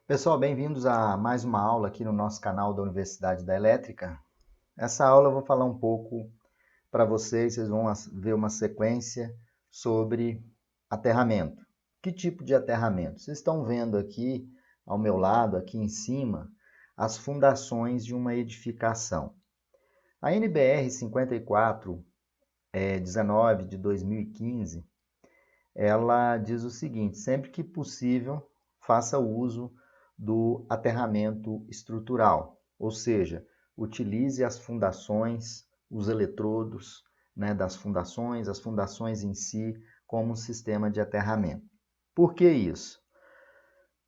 Pessoal, bem-vindos a mais uma aula aqui no nosso canal da Universidade da Elétrica. Essa aula eu vou falar um pouco para vocês vão ver uma sequência sobre aterramento. Que tipo de aterramento? Vocês estão vendo aqui ao meu lado, aqui em cima, as fundações de uma edificação. A NBR 5419 de 2015, ela diz o seguinte: sempre que possível, faça uso do aterramento estrutural, ou seja, utilize as fundações, os eletrodos, das fundações, as fundações em si, como um sistema de aterramento. Por que isso?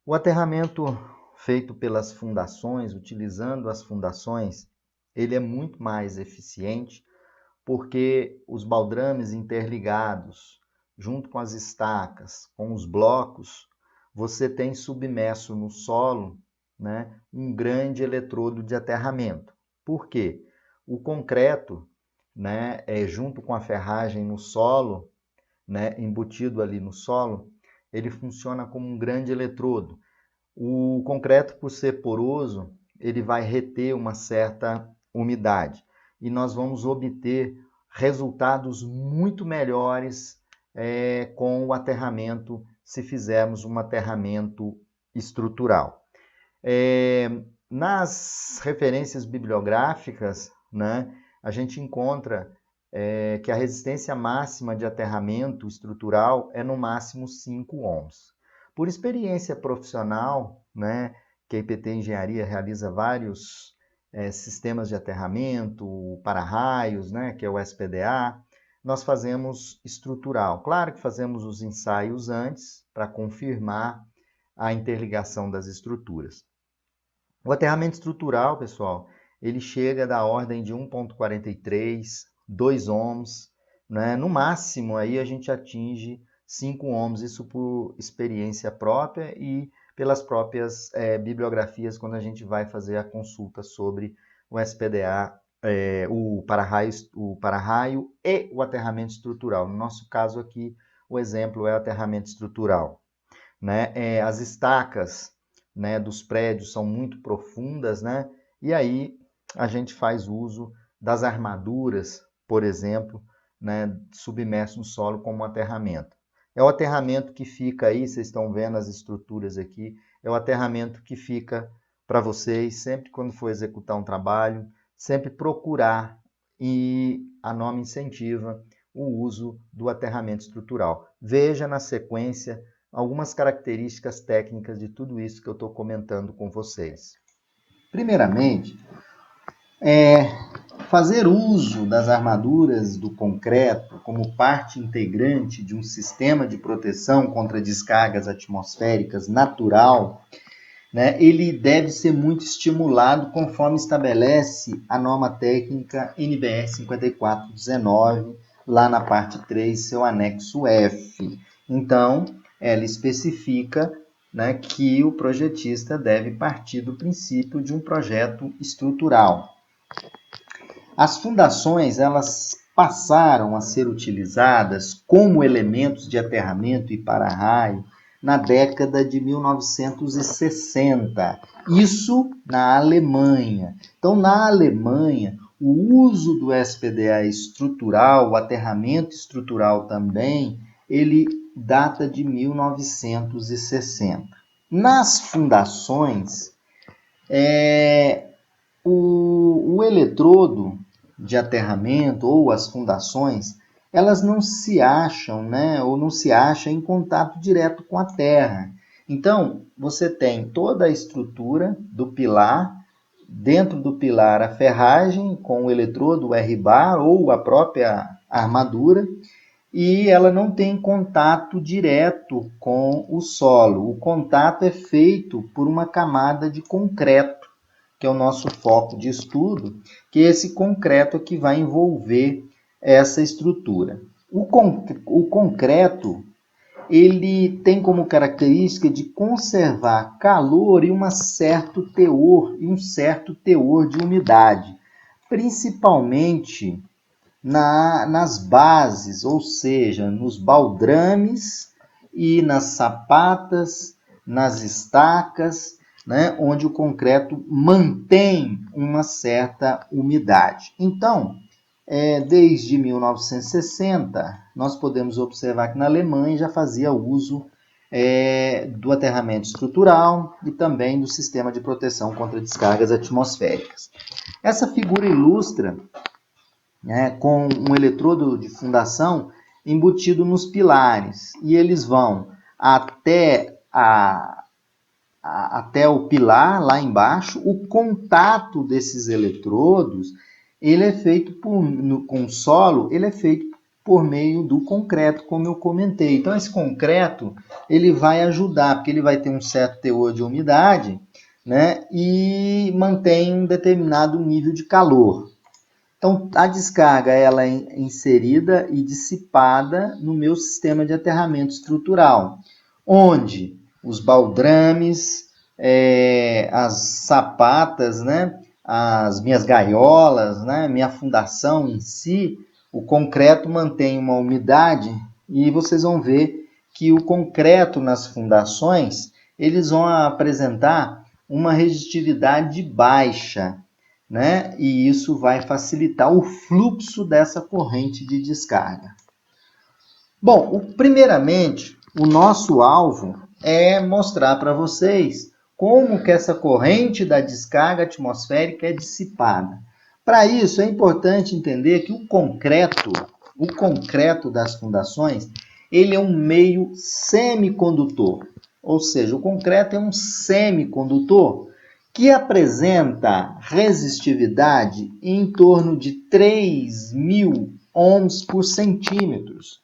O aterramento feito pelas fundações, utilizando as fundações, ele é muito mais eficiente porque os baldrames interligados, junto com as estacas, com os blocos, você tem submerso no solo, um grande eletrodo de aterramento. Por quê? O concreto, junto com a ferragem no solo, embutido ali no solo, ele funciona como um grande eletrodo. O concreto, por ser poroso, ele vai reter uma certa umidade e nós vamos obter resultados muito melhores com o aterramento, se fizermos um aterramento estrutural. Nas referências bibliográficas, a gente encontra que a resistência máxima de aterramento estrutural é no máximo 5 ohms. Por experiência profissional, que a IPT Engenharia realiza vários sistemas de aterramento, para-raios, que é o SPDA, nós fazemos estrutural. Claro que fazemos os ensaios antes para confirmar a interligação das estruturas. O aterramento estrutural, pessoal, ele chega da ordem de 1,43, 2 ohms, no máximo aí a gente atinge 5 ohms, isso por experiência própria e pelas próprias bibliografias quando a gente vai fazer a consulta sobre o SPDA, o para-raio e o aterramento estrutural. No nosso caso aqui, o exemplo é o aterramento estrutural. As estacas dos prédios são muito profundas, e aí a gente faz uso das armaduras, por exemplo, submerso no solo como aterramento. É o aterramento que fica aí, vocês estão vendo as estruturas aqui, é o aterramento que fica para vocês, sempre quando for executar um trabalho, sempre procurar, e a norma incentiva o uso do aterramento estrutural. Veja na sequência algumas características técnicas de tudo isso que eu estou comentando com vocês. Primeiramente, fazer uso das armaduras do concreto como parte integrante de um sistema de proteção contra descargas atmosféricas natural, ele deve ser muito estimulado conforme estabelece a norma técnica NBR 5419, lá na parte 3, seu anexo F. Então, ela especifica que o projetista deve partir do princípio de um projeto estrutural. As fundações, elas passaram a ser utilizadas como elementos de aterramento e para-raio na década de 1960. Isso na Alemanha. Então, na Alemanha, o uso do SPDA estrutural, o aterramento estrutural também, ele data de 1960. Nas fundações, o eletrodo de aterramento ou as fundações, elas não se acham, ou não se acham em contato direto com a terra. Então, você tem toda a estrutura do pilar, dentro do pilar a ferragem com o eletrodo, o R-bar ou a própria armadura, e ela não tem contato direto com o solo. O contato é feito por uma camada de concreto, que é o nosso foco de estudo, que é esse concreto que vai envolver essa estrutura. O concreto, ele tem como característica de conservar calor e um certo teor de umidade, principalmente nas bases, ou seja, nos baldrames e nas sapatas, nas estacas né, onde o concreto mantém uma certa umidade. Então, desde 1960, nós podemos observar que na Alemanha já fazia uso do aterramento estrutural e também do sistema de proteção contra descargas atmosféricas. Essa figura ilustra, né, com um eletrodo de fundação embutido nos pilares, e eles vão até o pilar lá embaixo. O contato desses eletrodos, ele é feito com o solo, ele é feito por meio do concreto, como eu comentei. Então, esse concreto, ele vai ajudar, porque ele vai ter um certo teor de umidade, né, e mantém um determinado nível de calor. Então, a descarga ela é inserida e dissipada no meu sistema de aterramento estrutural, onde os baldrames, as sapatas, né, as minhas gaiolas, né, minha fundação em si, o concreto mantém uma umidade, e vocês vão ver que o concreto nas fundações, eles vão apresentar uma resistividade baixa, né? E isso vai facilitar o fluxo dessa corrente de descarga. Bom, primeiramente, o nosso alvo é mostrar para vocês como que essa corrente da descarga atmosférica é dissipada. Para isso, é importante entender que o concreto das fundações, ele é um meio semicondutor. Ou seja, o concreto é um semicondutor que apresenta resistividade em torno de 3.000 ohms por centímetros.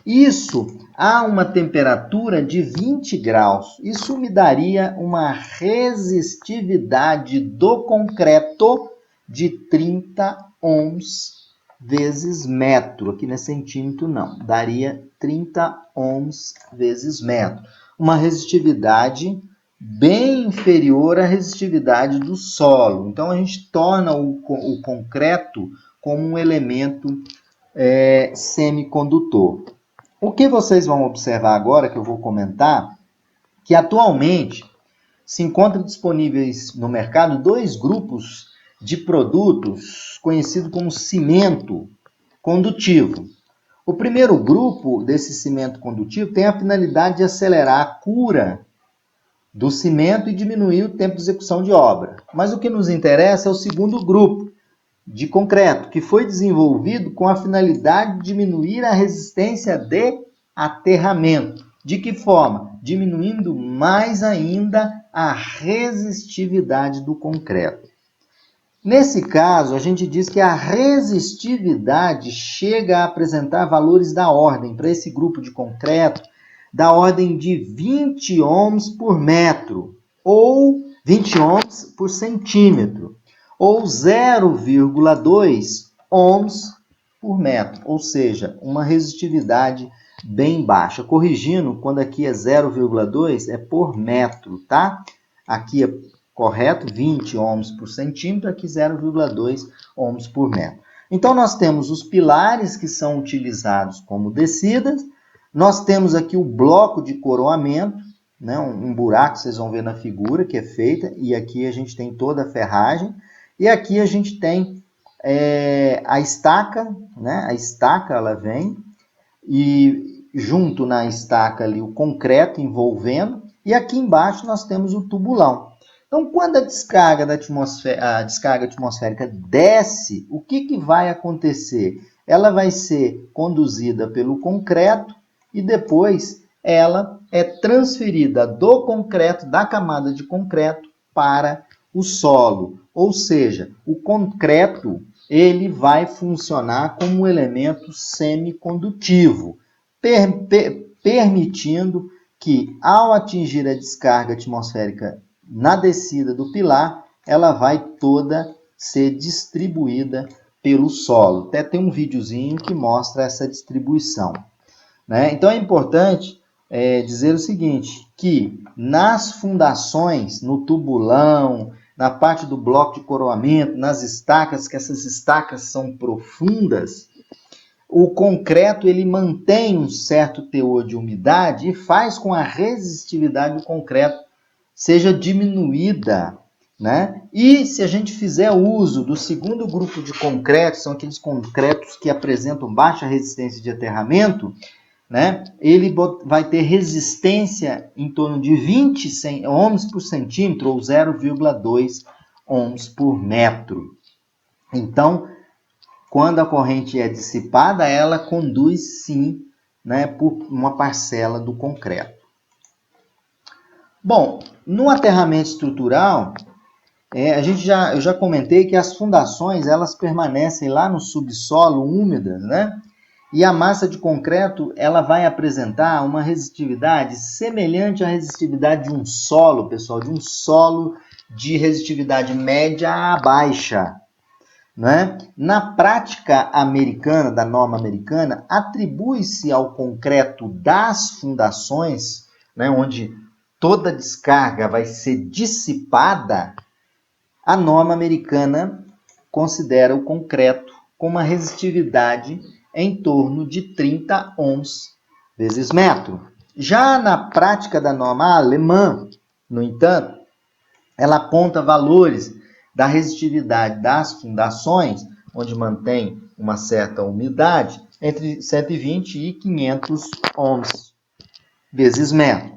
Isso a uma temperatura de 20 graus. Isso me daria uma resistividade do concreto de 30 ohms vezes metro. Aqui não é centímetro, não. Daria 30 ohms vezes metro. Uma resistividade bem inferior à resistividade do solo. Então, a gente torna o concreto como um elemento semicondutor. O que vocês vão observar agora, que eu vou comentar, que atualmente se encontram disponíveis no mercado 2 grupos de produtos conhecidos como cimento condutivo. O primeiro grupo desse cimento condutivo tem a finalidade de acelerar a cura do cimento e diminuir o tempo de execução de obra. Mas o que nos interessa é o segundo grupo de concreto, que foi desenvolvido com a finalidade de diminuir a resistência de aterramento. De que forma? Diminuindo mais ainda a resistividade do concreto. Nesse caso, a gente diz que a resistividade chega a apresentar valores da ordem, para esse grupo de concreto, da ordem de 20 ohms por metro, ou 20 ohms por centímetro, ou 0,2 ohms por metro, ou seja, uma resistividade bem baixa. Corrigindo, quando aqui é 0,2 é por metro, tá? Aqui é correto, 20 ohms por centímetro, aqui 0,2 ohms por metro. Então, nós temos os pilares que são utilizados como descidas, nós temos aqui o bloco de coroamento, né, um buraco, vocês vão ver na figura que é feita, e aqui a gente tem toda a ferragem, e aqui a gente tem a estaca, né, a estaca ela vem, e junto na estaca ali o concreto envolvendo, e aqui embaixo nós temos o tubulão. Então, quando a descarga atmosférica desce, o que vai acontecer? Ela vai ser conduzida pelo concreto e depois ela é transferida do concreto, da camada de concreto, para o solo. Ou seja, o concreto ele vai funcionar como um elemento semicondutivo, permitindo que, ao atingir a descarga atmosférica na descida do pilar, ela vai toda ser distribuída pelo solo. Até tem um videozinho que mostra essa distribuição, né? Então é importante dizer o seguinte, que nas fundações, no tubulão, na parte do bloco de coroamento, nas estacas, que essas estacas são profundas, o concreto ele mantém um certo teor de umidade e faz com a resistividade do concreto seja diminuída, né? E se a gente fizer uso do segundo grupo de concretos, são aqueles concretos que apresentam baixa resistência de aterramento, né? Ele vai ter resistência em torno de 20 ohms por centímetro ou 0,2 ohms por metro. Então, quando a corrente é dissipada, ela conduz sim, né, por uma parcela do concreto. Bom, no aterramento estrutural, eu já comentei que as fundações elas permanecem lá no subsolo úmidas, né? E a massa de concreto ela vai apresentar uma resistividade semelhante à resistividade de um solo, pessoal, de um solo de resistividade média a baixa. Né? Na prática americana, da norma americana, atribui-se ao concreto das fundações, né, onde toda descarga vai ser dissipada, a norma americana considera o concreto com uma resistividade em torno de 30 ohms vezes metro. Já na prática da norma alemã, no entanto, ela aponta valores da resistividade das fundações, onde mantém uma certa umidade, entre 120 e 500 ohms vezes metro.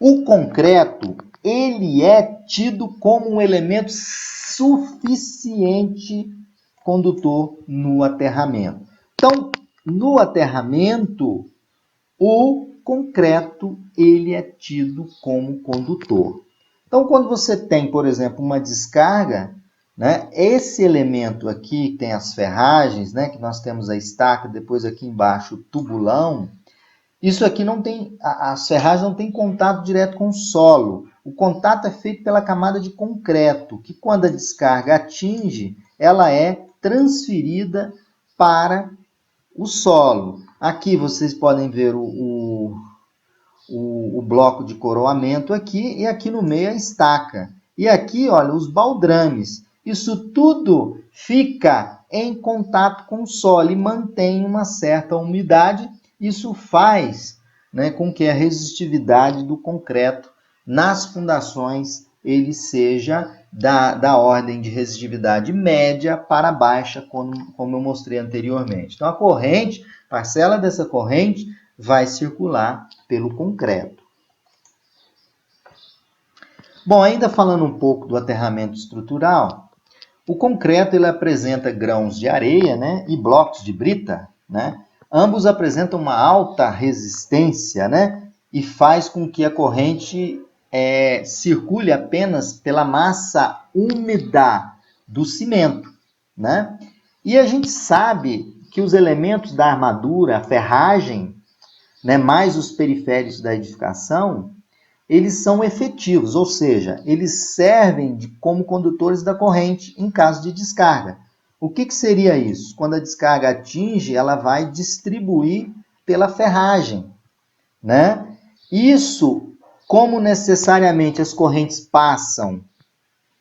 O concreto, ele é tido como um elemento suficiente condutor no aterramento. Então, no aterramento, o concreto, ele é tido como condutor. Então, quando você tem, por exemplo, uma descarga, né, esse elemento aqui que tem as ferragens, né, que nós temos a estaca, depois aqui embaixo o tubulão, isso aqui não tem, as ferragens não têm contato direto com o solo. O contato é feito pela camada de concreto, que quando a descarga atinge, ela é transferida para o solo. Aqui vocês podem ver o bloco de coroamento aqui, e aqui no meio a estaca. E aqui, olha, os baldrames. Isso tudo fica em contato com o solo e mantém uma certa umidade. Isso faz, né, com que a resistividade do concreto nas fundações ele seja da ordem de resistividade média para baixa, como eu mostrei anteriormente. Então, a corrente, parcela dessa corrente, vai circular pelo concreto. Bom, ainda falando um pouco do aterramento estrutural, o concreto ele apresenta grãos de areia, né, e blocos de brita, né? Ambos apresentam uma alta resistência, né, e faz com que a corrente circule apenas pela massa úmida do cimento, né? E a gente sabe que os elementos da armadura, a ferragem, né, mais os periféricos da edificação, eles são efetivos, ou seja, eles servem como condutores da corrente em caso de descarga. O que seria isso? Quando a descarga atinge, ela vai distribuir pela ferragem, né? Isso, como necessariamente as correntes passam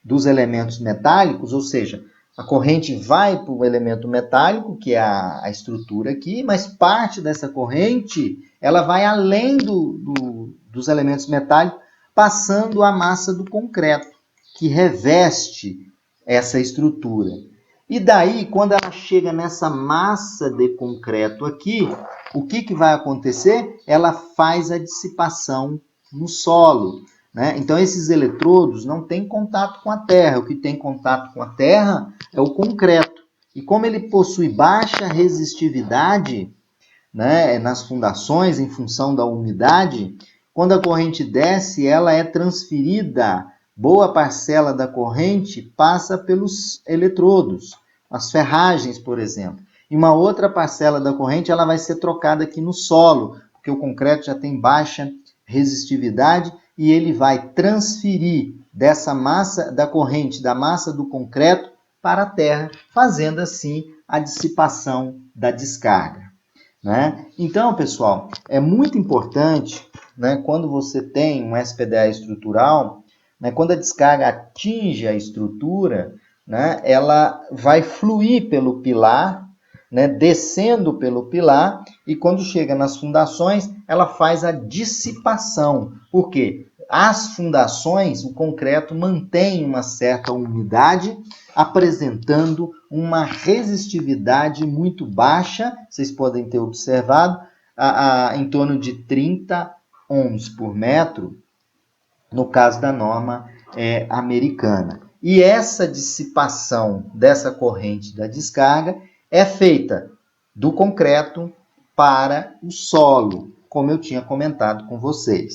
dos elementos metálicos, ou seja, a corrente vai para o elemento metálico, que é a estrutura aqui, mas parte dessa corrente ela vai além dos elementos metálicos, passando a massa do concreto, que reveste essa estrutura. E daí, quando ela chega nessa massa de concreto aqui, o que vai acontecer? Ela faz a dissipação no solo. Né? Então, esses eletrodos não têm contato com a terra. O que tem contato com a terra é o concreto. E como ele possui baixa resistividade, né, nas fundações, em função da umidade, quando a corrente desce, ela é transferida. Boa parcela da corrente passa pelos eletrodos, as ferragens, por exemplo. E uma outra parcela da corrente ela vai ser trocada aqui no solo, porque o concreto já tem baixa resistividade e ele vai transferir dessa massa da corrente, da massa do concreto, para a terra, fazendo assim a dissipação da descarga. Né? Então, pessoal, é muito importante, né, quando você tem um SPDA estrutural, né, quando a descarga atinge a estrutura, né, ela vai fluir pelo pilar, né, descendo pelo pilar, e quando chega nas fundações, ela faz a dissipação. Por quê? as fundações, o concreto mantém uma certa umidade, apresentando uma resistividade muito baixa, vocês podem ter observado, em torno de 30 ohms por metro, no caso da norma americana. E essa dissipação dessa corrente da descarga é feita do concreto para o solo, como eu tinha comentado com vocês.